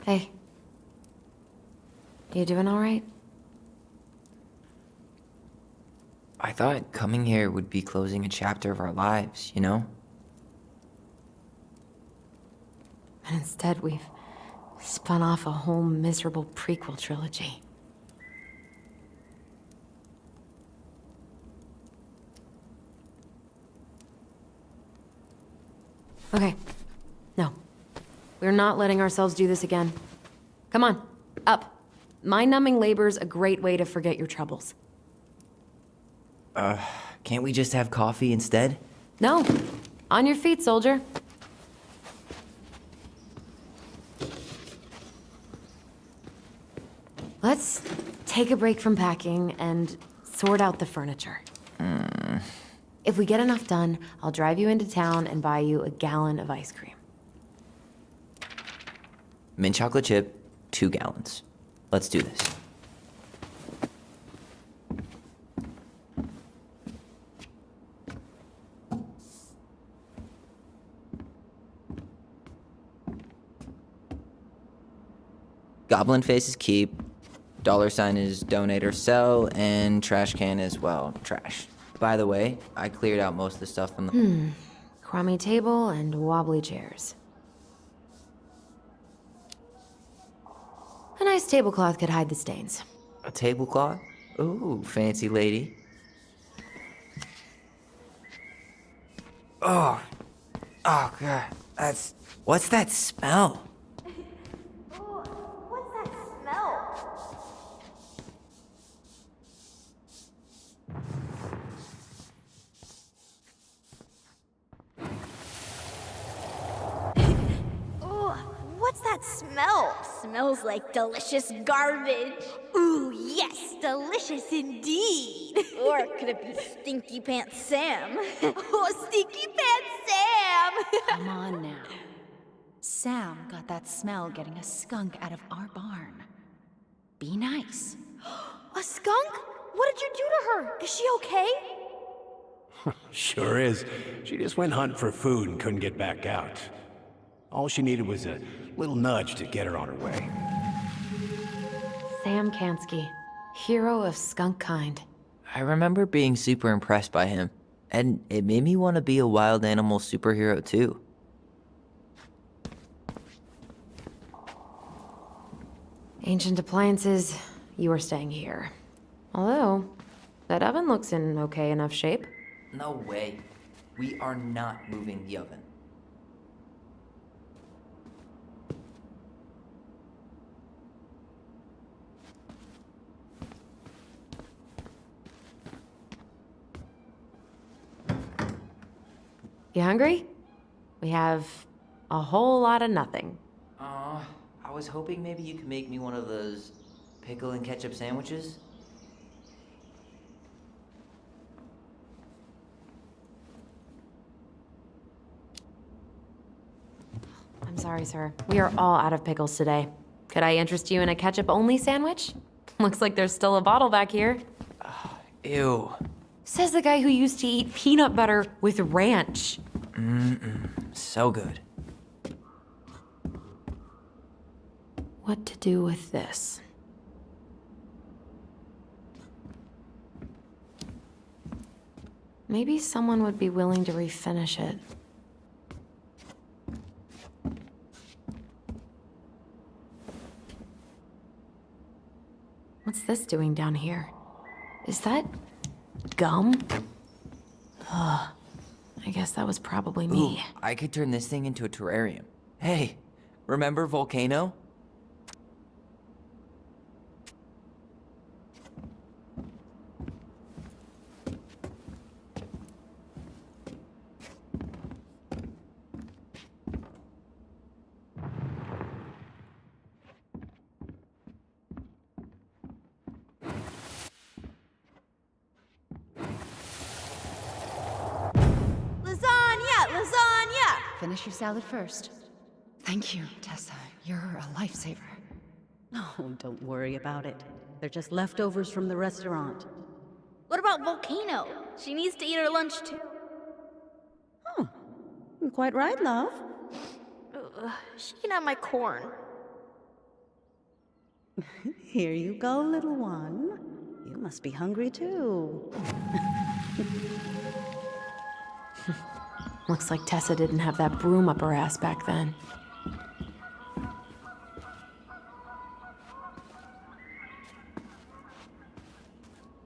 Hey. You doing alright? I thought coming here would be closing a chapter of our lives, you know? And instead, we've spun off a whole miserable prequel trilogy. Okay. No. We're not letting ourselves do this again. Come on, up. Mind-numbing labor's a great way to forget your troubles. Can't we just have coffee instead? No. On your feet, soldier. Let's take a break from packing and sort out the furniture. If we get enough done, I'll drive you into town and buy you a gallon of ice cream. Mint chocolate chip, 2 gallons. Let's do this. Goblin faces keep, $ is donate or sell, and trash can is, well, trash. By the way, I cleared out most of the stuff from the... Crummy table and wobbly chairs. A nice tablecloth could hide the stains. A tablecloth? Ooh, fancy lady. Oh, God, what's that smell? What's that smell? What's that smell? Smells like delicious garbage. Ooh, yes, delicious indeed. Or could it be Stinky Pants Sam? Oh, Stinky Pants Sam! Come on now. Sam got that smell getting a skunk out of our barn. Be nice. A skunk? What did you do to her? Is she okay? Sure is. She just went hunting for food and couldn't get back out. All she needed was a little nudge to get her on her way. Sam Kansky, hero of skunk kind. I remember being super impressed by him, and it made me want to be a wild animal superhero too. Ancient appliances, you are staying here. Although, that oven looks in okay enough shape. No way. We are not moving the oven. You hungry? We have a whole lot of nothing. I was hoping maybe you could make me one of those pickle and ketchup sandwiches. I'm sorry, sir. We are all out of pickles today. Could I interest you in a ketchup-only sandwich? Looks like there's still a bottle back here. Ew. Says the guy who used to eat peanut butter with ranch. So good. What to do with this? Maybe someone would be willing to refinish it. What's this doing down here? Is that gum? Ugh. I guess that was probably me. Ooh, I could turn this thing into a terrarium. Hey, remember Volcano? Lasagna! Finish your salad first. Thank you, Tessa. You're a lifesaver. Oh, don't worry about it. They're just leftovers from the restaurant. What about Volcano? She needs to eat her lunch too. Quite right, love. She can have my corn. Here you go, little one. You must be hungry too. Looks like Tessa didn't have that broom up her ass back then.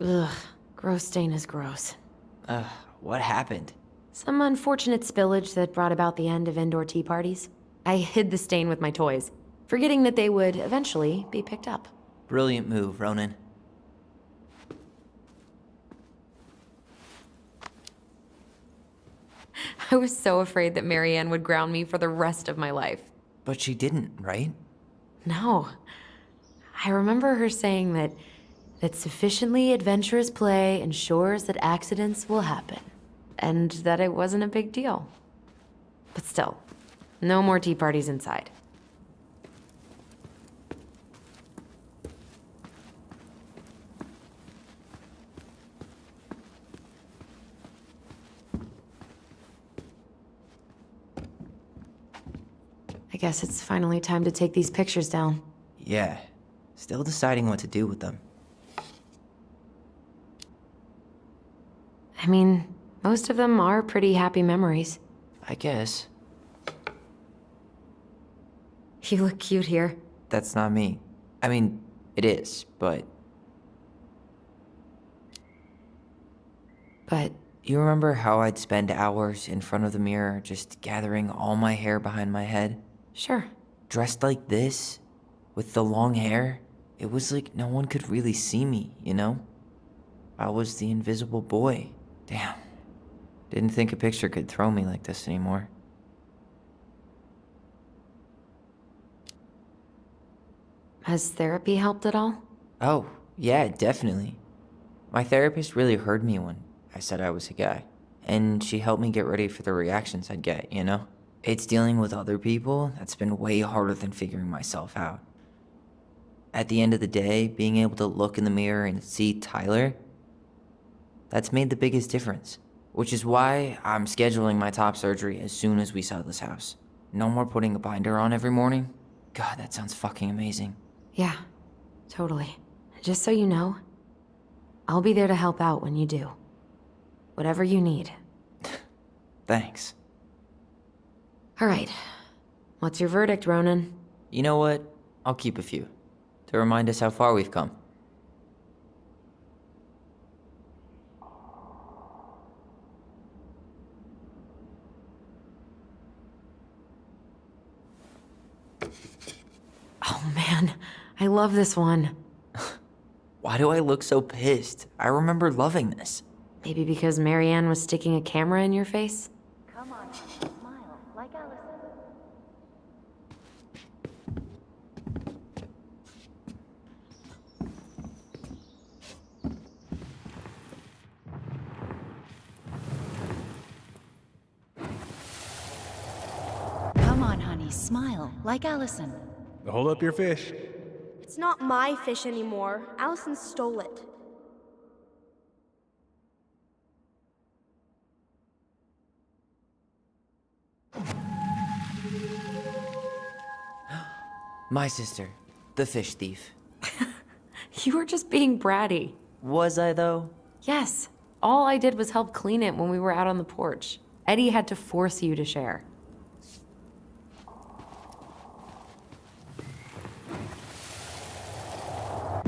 Ugh, gross stain is gross. What happened? Some unfortunate spillage that brought about the end of indoor tea parties. I hid the stain with my toys, forgetting that they would eventually be picked up. Brilliant move, Ronan. I was so afraid that Marianne would ground me for the rest of my life. But she didn't, right? No. I remember her saying that sufficiently adventurous play ensures that accidents will happen, and that it wasn't a big deal. But still, no more tea parties inside. I guess it's finally time to take these pictures down. Yeah. Still deciding what to do with them. I mean, most of them are pretty happy memories. I guess. You look cute here. That's not me. I mean, it is, but... But You remember how I'd spend hours in front of the mirror just gathering all my hair behind my head? sure. Dressed like this? With the long hair? It was like no one could really see me, you know? I was the invisible boy. Damn. Didn't think a picture could throw me like this anymore. Has therapy helped at all? Oh, yeah, definitely. My therapist really heard me when I said I was a guy. And she helped me get ready for the reactions I'd get, you know? It's dealing with other people that's been way harder than figuring myself out. At the end of the day, being able to look in the mirror and see Tyler, that's made the biggest difference. Which is why I'm scheduling my top surgery as soon as we sell this house. No more putting a binder on every morning. God, that sounds fucking amazing. Yeah, totally. Just so you know, I'll be there to help out when you do. Whatever you need. Thanks. All right. What's your verdict, Ronan? You know what? I'll keep a few. To remind us how far we've come. Oh man, I love this one. Why do I look so pissed? I remember loving this. Maybe because Marianne was sticking a camera in your face? Come on, smile, like Allison. Come on, honey, smile, like Allison. Hold up your fish. It's not my fish anymore. Allison stole it. My sister, the fish thief. You were just being bratty. Was I, though? Yes. All I did was help clean it when we were out on the porch. Eddie had to force you to share.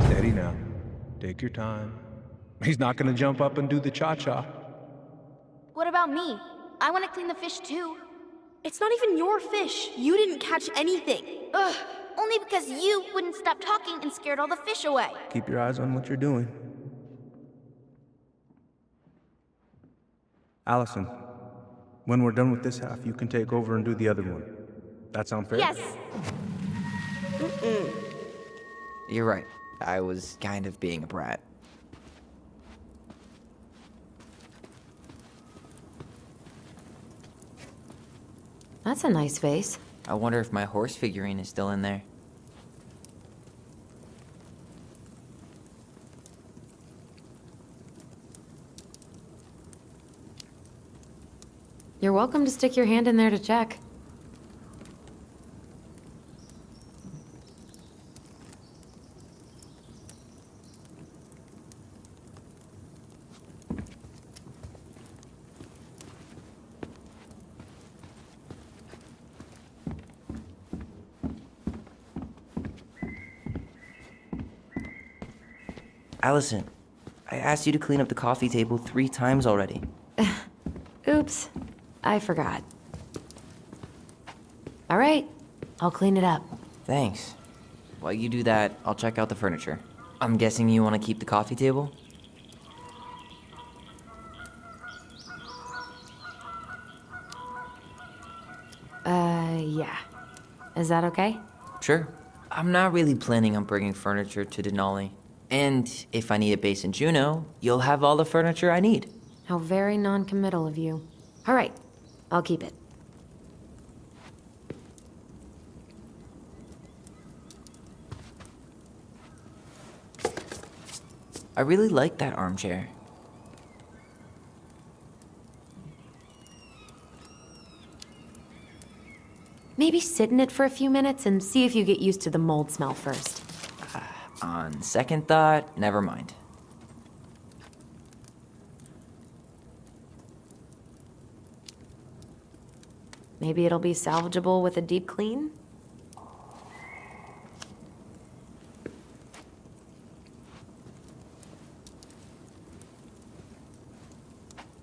Steady now. Take your time. He's not gonna jump up and do the cha-cha. What about me? I want to clean the fish too. It's not even your fish. You didn't catch anything. Ugh, only because you wouldn't stop talking and scared all the fish away. Keep your eyes on what you're doing. Allison, when we're done with this half, you can take over and do the other one. That sound fair? Yes. You're right. I was kind of being a brat. That's a nice face. I wonder if my horse figurine is still in there. You're welcome to stick your hand in there to check. Allison, I asked you to clean up the coffee table 3 times already. Oops, I forgot. All right, I'll clean it up. Thanks. While you do that, I'll check out the furniture. I'm guessing you want to keep the coffee table? Yeah. Is that okay? Sure. I'm not really planning on bringing furniture to Denali. And if I need a base in Juneau, you'll have all the furniture I need. How very non-committal of you. All right, I'll keep it. I really like that armchair. Maybe sit in it for a few minutes and see if you get used to the mold smell first. On second thought, never mind. Maybe it'll be salvageable with a deep clean?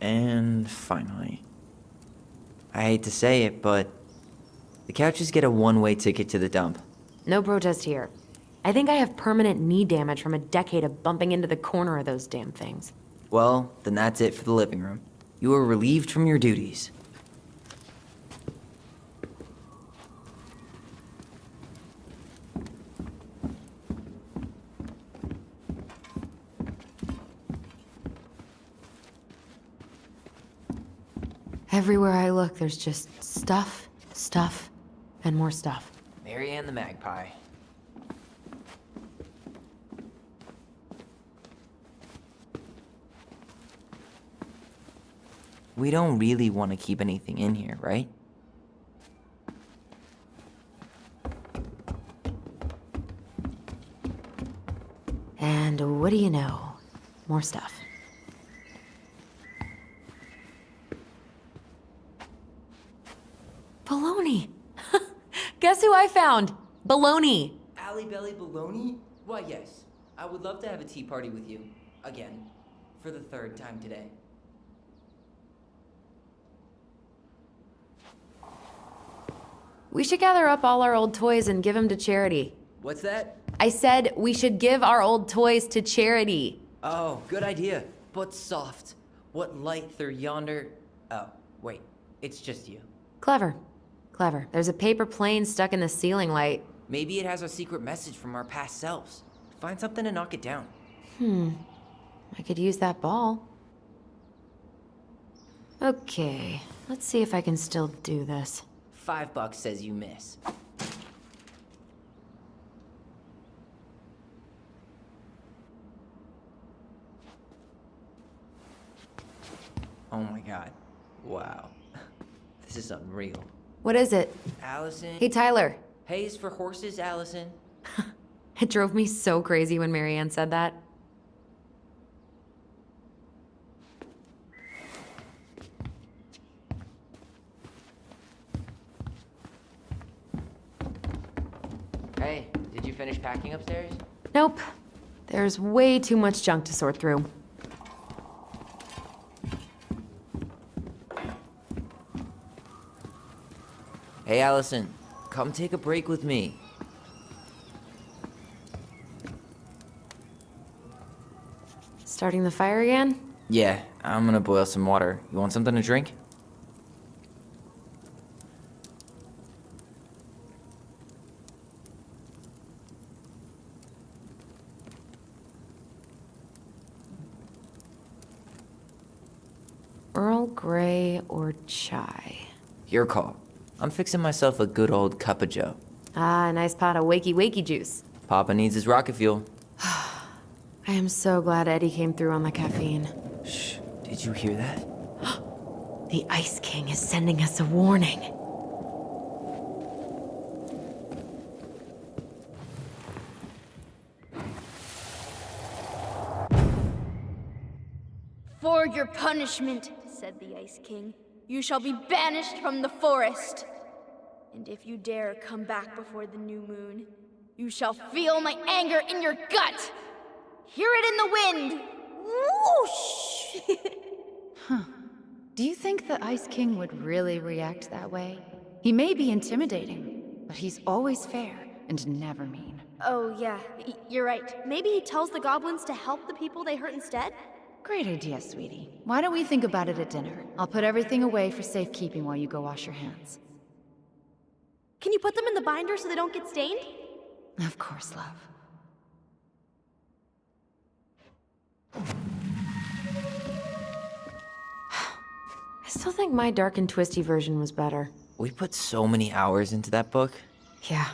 And finally, I hate to say it, but the couches get a one-way ticket to the dump. No protest here. I think I have permanent knee damage from a decade of bumping into the corner of those damn things. Well, then that's it for the living room. You are relieved from your duties. Everywhere I look, there's just stuff, stuff, and more stuff. Marianne the Magpie. We don't really want to keep anything in here, right? And what do you know? More stuff. Baloney! Guess who I found? Baloney! Alley Belly Baloney? Why, yes. I would love to have a tea party with you. Again. For the 3rd time today. We should gather up all our old toys and give them to charity. What's that? I said we should give our old toys to charity. Oh, good idea. But soft. What light through yonder... Oh, wait. It's just you. Clever. Clever. There's a paper plane stuck in the ceiling light. Maybe it has a secret message from our past selves. Find something to knock it down. I could use that ball. Okay, let's see if I can still do this. $5 says you miss. Oh my god. Wow. This is unreal. What is it? Allison? Hey, Tyler. Hayes for horses, Allison. It drove me so crazy when Marianne said that. Hey, did you finish packing upstairs? Nope. There's way too much junk to sort through. Hey, Allison. Come take a break with me. Starting the fire again? Yeah, I'm gonna boil some water. You want something to drink? Earl Grey or chai? Your call. I'm fixing myself a good old cup of joe. Ah, a nice pot of wakey juice. Papa needs his rocket fuel. I am so glad Eddie came through on the caffeine. Shh, did you hear that? The Ice King is sending us a warning. For your punishment, said the Ice King, you shall be banished from the forest. And if you dare come back before the new moon, you shall feel my anger in your gut. Hear it in the wind! Whoosh! Do you think the Ice King would really react that way? He may be intimidating, but he's always fair and never mean. Oh, yeah, you're right. Maybe he tells the goblins to help the people they hurt instead? Great idea, sweetie. Why don't we think about it at dinner? I'll put everything away for safekeeping while you go wash your hands. Can you put them in the binder so they don't get stained? Of course, love. I still think my dark and twisty version was better. We put so many hours into that book. Yeah.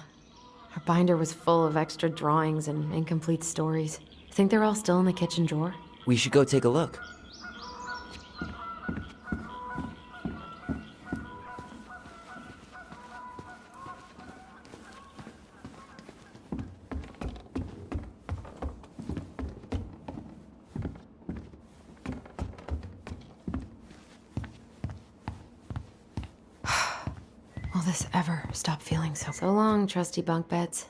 Our binder was full of extra drawings and incomplete stories. Think they're all still in the kitchen drawer? We should go take a look. Will this ever stop feeling so long, trusty bunk beds?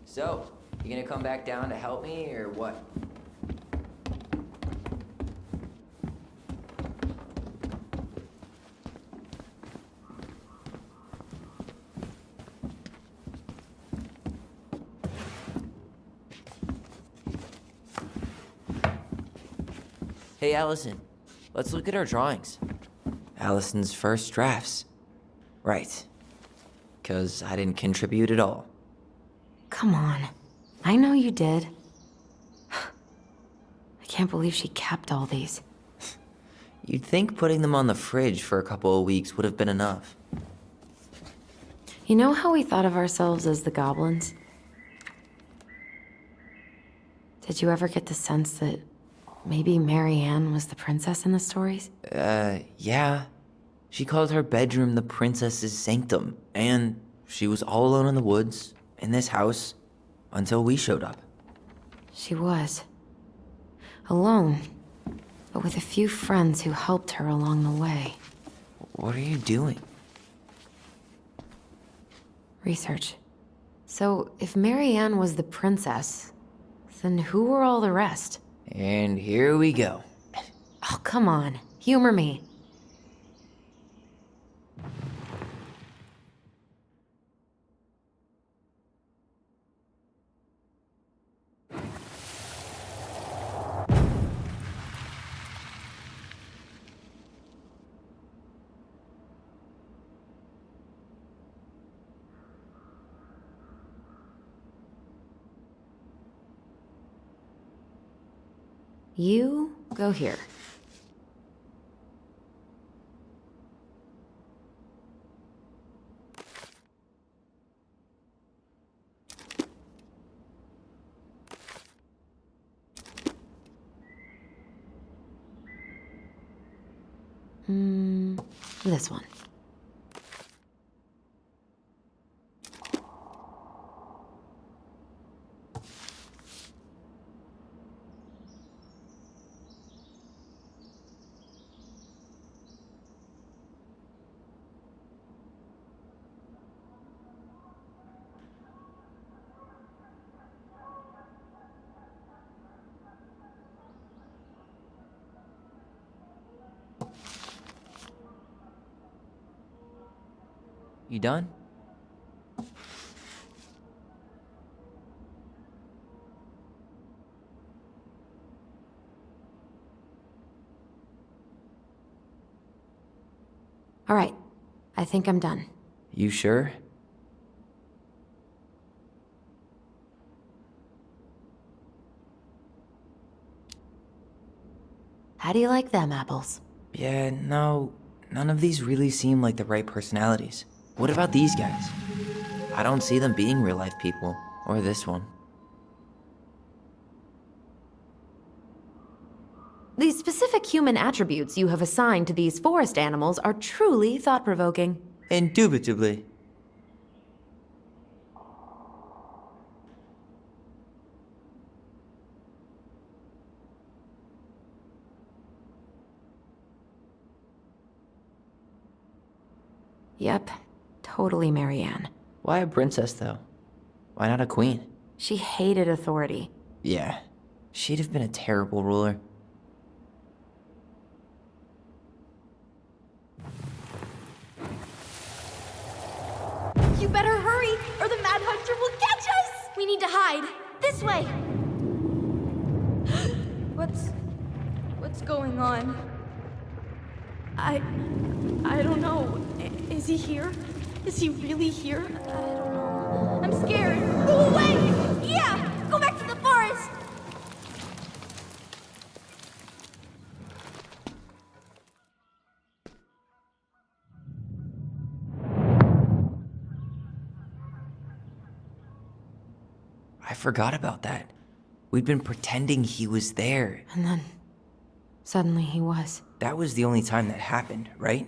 So, you gonna come back down to help me, or what? Hey, Allison. Let's look at our drawings. Allison's first drafts. Right. 'Cause I didn't contribute at all. Come on. I know you did. I can't believe she kept all these. You'd think putting them on the fridge for a couple of weeks would have been enough. You know how we thought of ourselves as the goblins? Did you ever get the sense that maybe Mary Ann was the princess in the stories? Yeah. She called her bedroom the princess's sanctum, and she was all alone in the woods, in this house, until we showed up. She was. Alone, but with a few friends who helped her along the way. What are you doing? Research. So, if Mary Ann was the princess, then who were all the rest? And here we go. Oh, come on. Humor me. You go here. This one. You done? All right. I think I'm done. You sure? How do you like them apples? Yeah, no, none of these really seem like the right personalities. What about these guys? I don't see them being real-life people, or this one. The specific human attributes you have assigned to these forest animals are truly thought-provoking. Indubitably. Yep, totally Marianne. Why a princess, though? Why not a queen? She hated authority. Yeah, she'd have been a terrible ruler. You better hurry, or the Mad Hunter will catch us! We need to hide. This way! What's going on? I don't know. Is he here? Is he really here? I don't know. I'm scared. Go away! Yeah! Go back to the forest! I forgot about that. We'd been pretending he was there. And then, suddenly he was. That was the only time that happened, right?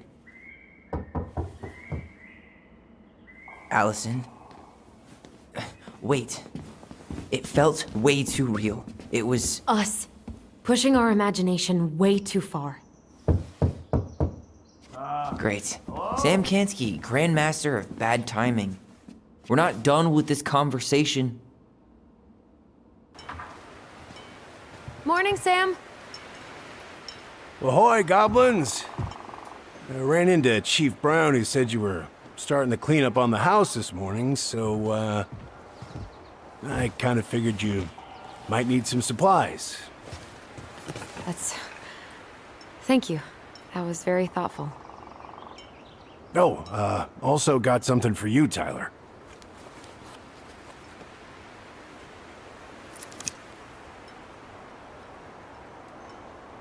Allison? Wait. It felt way too real. It was... Us. Pushing our imagination way too far. Great. Sam Kansky, Grandmaster of Bad Timing. We're not done with this conversation. Morning, Sam. Ahoy, Goblins! I ran into Chief Brown, who said you were starting to clean up on the house this morning, so, I kind of figured you might need some supplies. Thank you. That was very thoughtful. Oh, also got something for you, Tyler.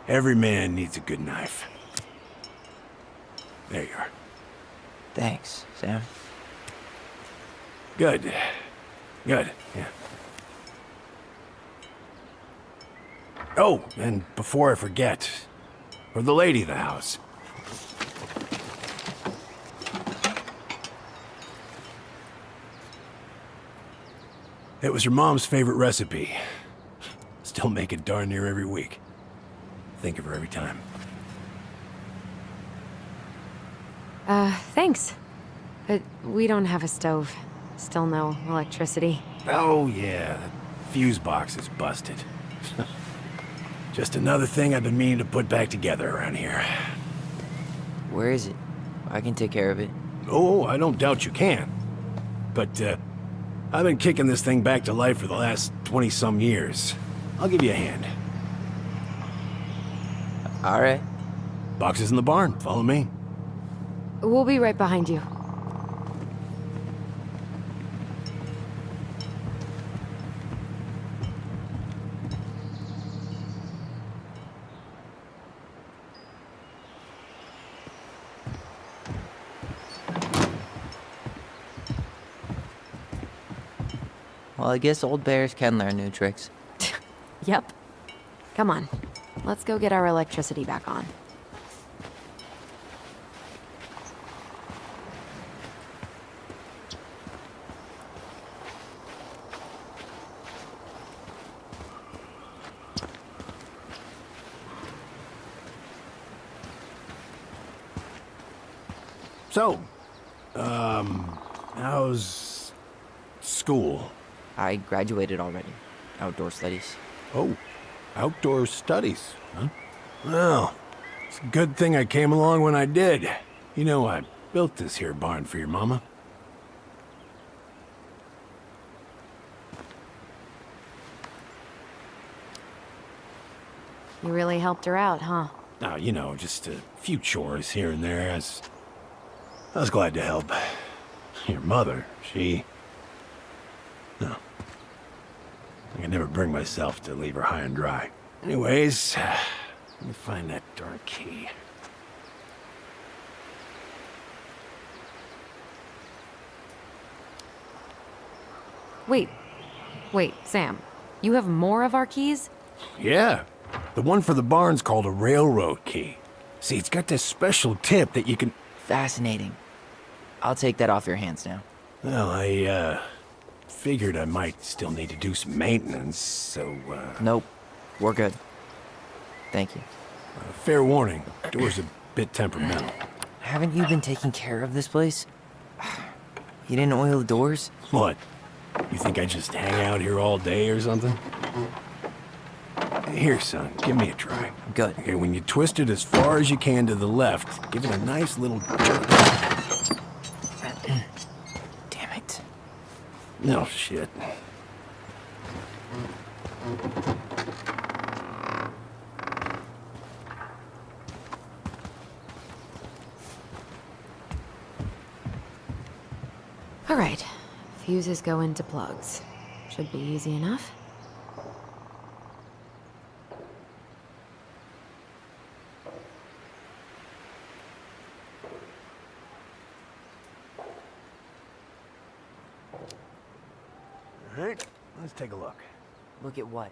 Every man needs a good knife. There you are. Thanks, Sam. Good. Good, yeah. Oh, and before I forget, for the lady of the house. It was her mom's favorite recipe. Still make it darn near every week. Think of her every time. Thanks. But we don't have a stove. Still no electricity. Oh, yeah, the fuse box is busted. Just another thing I've been meaning to put back together around here. Where is it? I can take care of it. Oh, I don't doubt you can. But, I've been kicking this thing back to life for the last 20-some years. I'll give you a hand. All right. Box is in the barn. Follow me. We'll be right behind you. Well, I guess old bears can learn new tricks. Yep. Come on. Let's go get our electricity back on. So, how's school? I graduated already. Outdoor studies. Oh, outdoor studies, huh? Well, it's a good thing I came along when I did. You know, I built this here barn for your mama. You really helped her out, huh? Now, you know, just a few chores here and there. I was glad to help. Your mother, no. I could never bring myself to leave her high and dry. Anyways, let me find that darn key. Wait, Sam. You have more of our keys? Yeah. The one for the barn's called a railroad key. See, it's got this special tip that you can... Fascinating. I'll take that off your hands now. Well, I, figured I might still need to do some maintenance, so, Nope. We're good. Thank you. fair warning. Door's a bit temperamental. Haven't you been taking care of this place? You didn't oil the doors? What? You think I just hang out here all day or something? Here, son, give me a try. Good. Okay, when you twist it as far as you can to the left, give it a nice little jerk. Damn it. No shit. All right. Fuses go into plugs. Should be easy enough. All right, let's take a look. Look at what?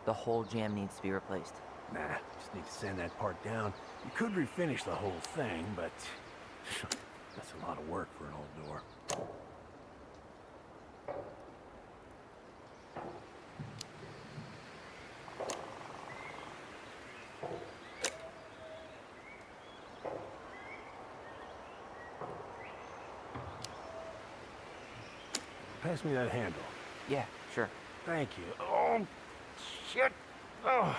The whole jam needs to be replaced. Nah, just need to sand that part down. You could refinish the whole thing, but that's a lot of work for an old door. Pass me that handle. Yeah, sure. Thank you. Oh, shit. Oh.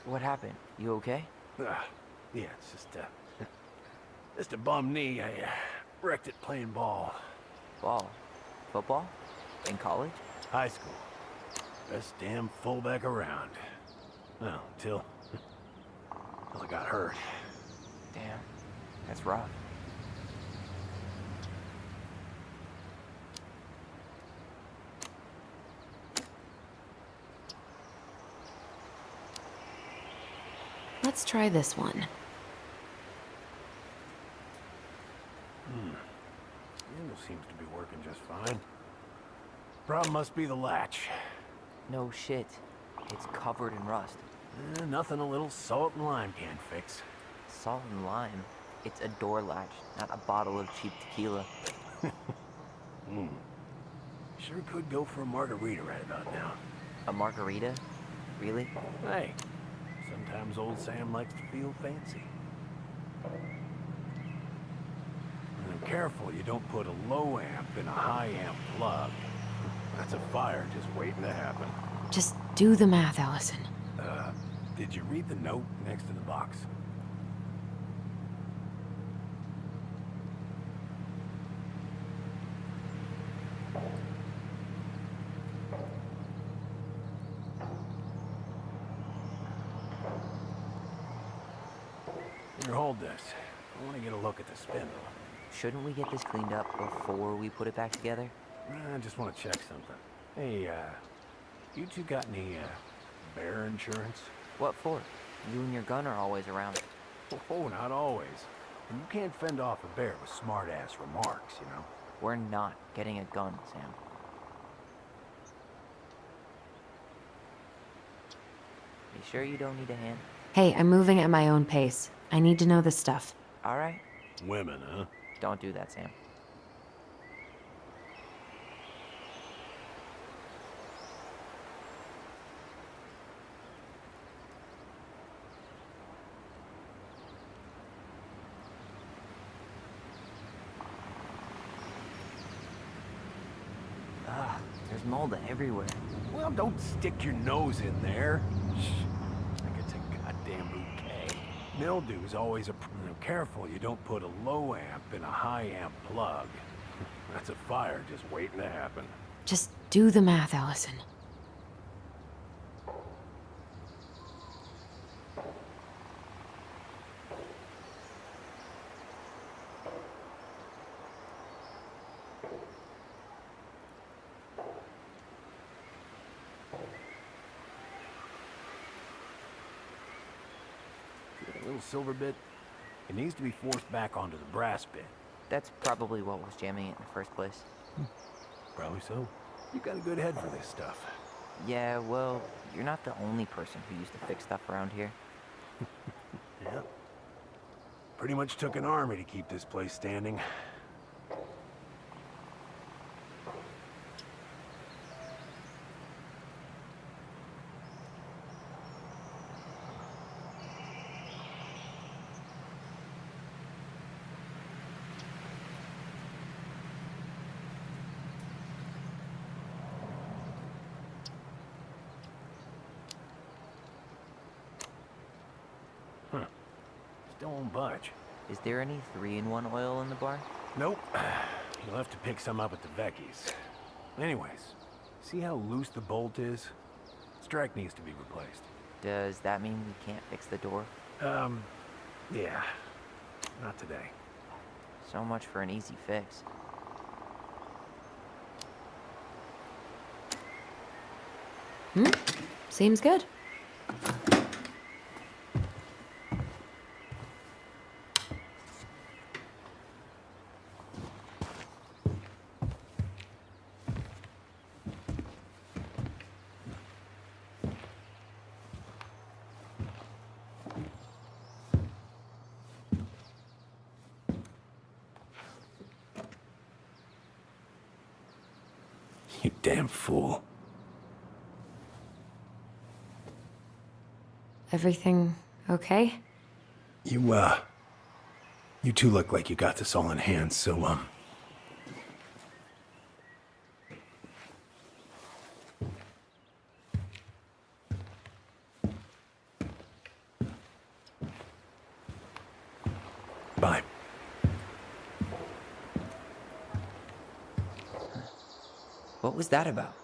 What happened? You okay? Yeah, it's just a bum knee. I wrecked it playing ball. Ball? Football? In college? High school. Best damn fullback around. Well, until I got hurt. Damn. That's rough. Let's try this one. Handle seems to be working just fine. Problem must be the latch. No shit. It's covered in rust. Nothing a little salt and lime can't fix. Salt and lime. It's a door latch, not a bottle of cheap tequila. Sure could go for a margarita right about now. A margarita? Really? Hey, sometimes old Sam likes to feel fancy. And careful you don't put a low amp in a high amp plug. That's a fire just waiting to happen. Just do the math, Allison. Did you read the note next to the box? Here, hold this. I want to get a look at the spindle. Shouldn't we get this cleaned up before we put it back together? I just want to check something. Hey, you two got any, bear insurance? What for? You and your gun are always around. Oh, not always. And you can't fend off a bear with smart-ass remarks, you know? We're not getting a gun, Sam. You sure you don't need a hand? Hey, I'm moving at my own pace. I need to know this stuff. All right. Women, huh? Don't do that, Sam. There's mold everywhere. Well, don't stick your nose in there. Shh. Like it's a goddamn bouquet. Mildew's always a... Careful you don't put a low amp in a high amp plug. That's a fire just waiting to happen. Just do the math, Allison. A little silver bit. It needs to be forced back onto the brass bit. That's probably what was jamming it in the first place. Probably so. You got a good head for this stuff. Yeah, well, you're not the only person who used to fix stuff around here. Yeah. Pretty much took an army to keep this place standing. Still won't budge. Is there any 3-in-1 oil in the bar? Nope. You'll have to pick some up at the Vecchi's. Anyways, see how loose the bolt is? Strike needs to be replaced. Does that mean we can't fix the door? Yeah. Not today. So much for an easy fix. Seems good. You damn fool. Everything okay? You two look like you got this all in hand, so, bye. What was that about?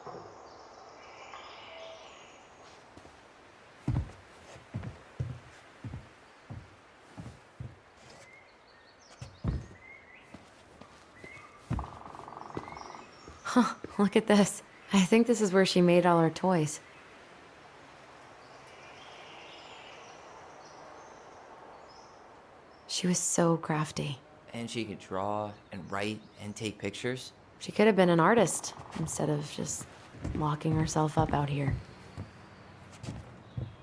Huh, look at this. I think this is where she made all her toys. She was so crafty. And she could draw and write and take pictures? She could have been an artist instead of just locking herself up out here.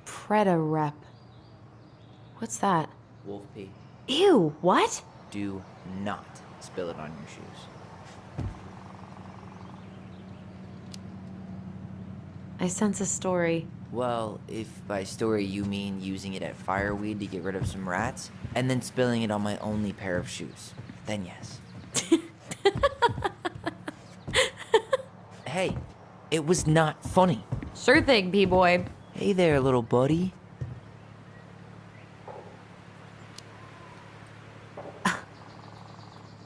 Preda rep. What's that? Wolf pee. Ew, what? Do not spill it on your shoes. I sense a story. Well, if by story you mean using it at fireweed to get rid of some rats, and then spilling it on my only pair of shoes, then yes. Hey, it was not funny. Sure thing, B-boy. Hey there, little buddy.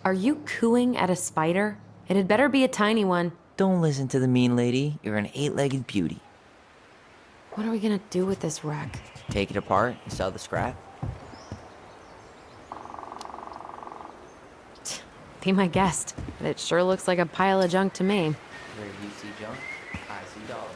Are you cooing at a spider? It had better be a tiny one. Don't listen to the mean lady. You're an 8-legged beauty. What are we gonna do with this wreck? Take it apart and sell the scrap. Be my guest, but it sure looks like a pile of junk to me. Where you see junk, I see dollars.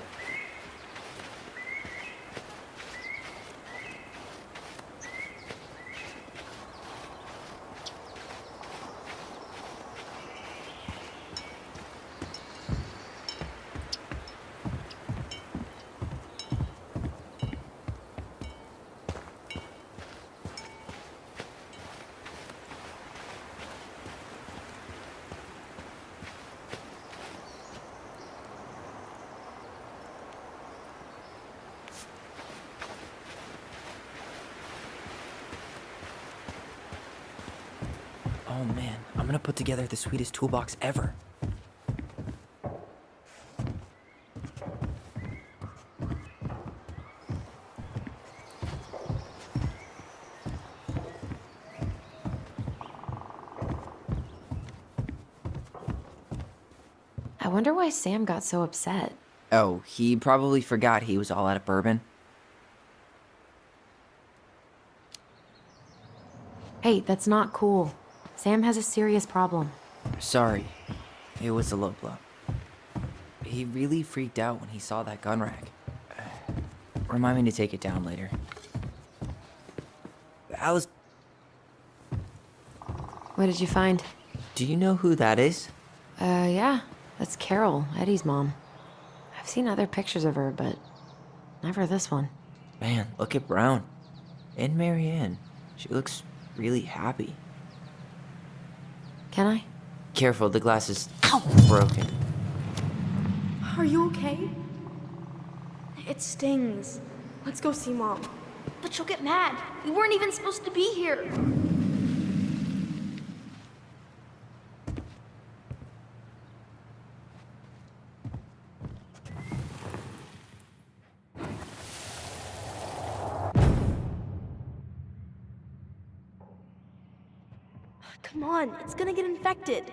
Oh man, I'm gonna put together the sweetest toolbox ever. I wonder why Sam got so upset. Oh, he probably forgot he was all out of bourbon. Hey, that's not cool. Sam has a serious problem. Sorry, it was a low blow. He really freaked out when he saw that gun rack. Remind me to take it down later. Alice, What did you find? do you know who that is? Yeah. That's Carol, Eddie's mom. I've seen other pictures of her, but never this one. Man, look at Brown. And Marianne. She looks really happy. Can I? Careful, the glass is broken. Are you okay? It stings. Let's go see Mom. But she'll get mad. We weren't even supposed to be here. Come on, it's gonna get infected.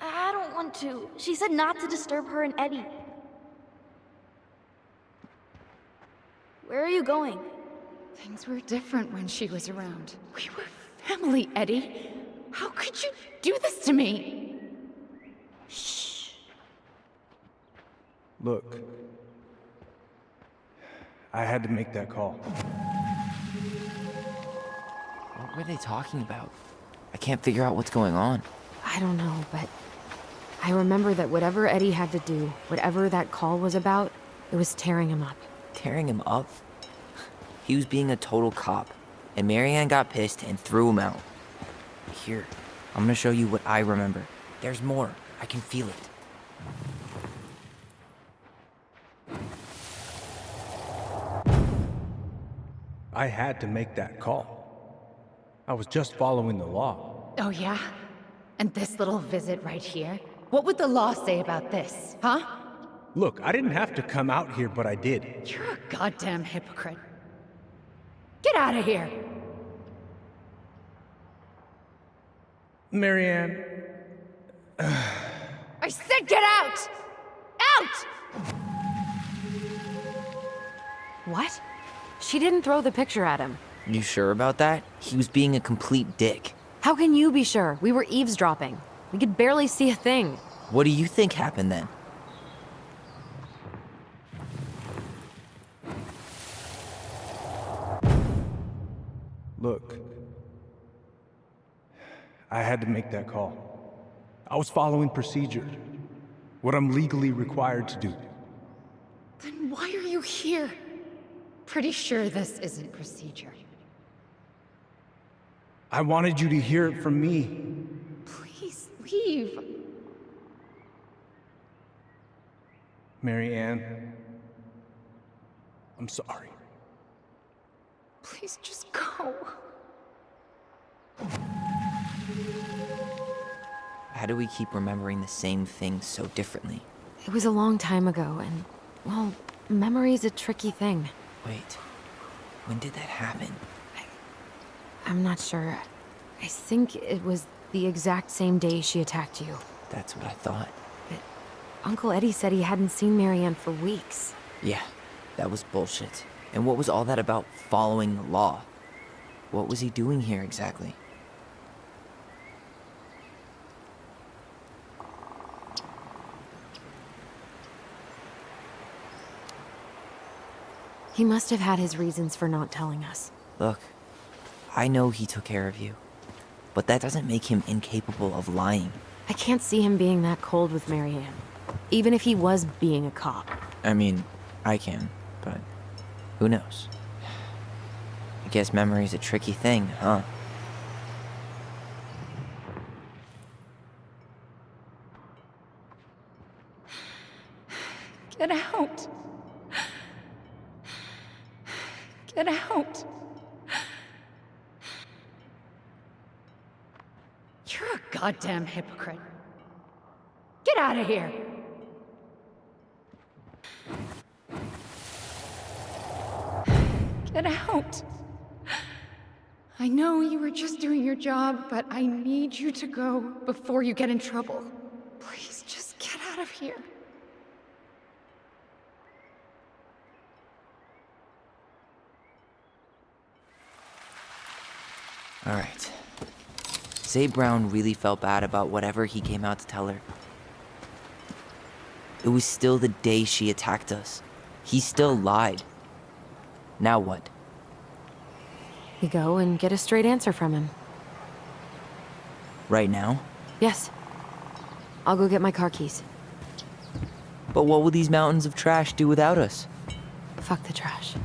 I don't want to. She said not to disturb her and Eddie. Where are you going? Things were different when she was around. We were family, Eddie. How could you do this to me? Look, I had to make that call. What were they talking about? I can't figure out what's going on. I don't know, but I remember that whatever Eddie had to do, whatever that call was about, it was tearing him up. Tearing him up? He was being a total cop, and Marianne got pissed and threw him out. Here, I'm gonna show you what I remember. There's more. I can feel it. I had to make that call. I was just following the law. Oh, yeah? And this little visit right here? What would the law say about this, huh? Look, I didn't have to come out here, but I did. You're a goddamn hypocrite. Get out of here! Marianne, I said get out! Out! What? She didn't throw the picture at him. You sure about that? He was being a complete dick. How can you be sure? We were eavesdropping. We could barely see a thing. What do you think happened then? look. I had to make that call. I was following procedure. What I'm legally required to do. Then why are you here? Pretty sure this isn't procedure. I wanted you to hear it from me. Please leave. Marianne, I'm sorry. Please just go. How do we keep remembering the same thing so differently? It was a long time ago, and, well, memory's a tricky thing. Wait, when did that happen? I'm not sure. I think it was the exact same day she attacked you. That's what I thought. But Uncle Eddie said he hadn't seen Marianne for weeks. Yeah, that was bullshit. And what was all that about following the law? What was he doing here exactly? He must have had his reasons for not telling us. Look, I know he took care of you, but that doesn't make him incapable of lying. I can't see him being that cold with Marianne, even if he was being a cop. I mean, I can, but who knows? I guess memory's a tricky thing, huh? Get out. Get out. You're a goddamn hypocrite. Get out of here. Get out. I know you were just doing your job, but I need you to go before you get in trouble. Please, just get out of here. Alright. Say Brown really felt bad about whatever he came out to tell her. It was still the day she attacked us. He still lied. Now what? We go and get a straight answer from him. Right now? Yes. I'll go get my car keys. But what will these mountains of trash do without us? Fuck the trash.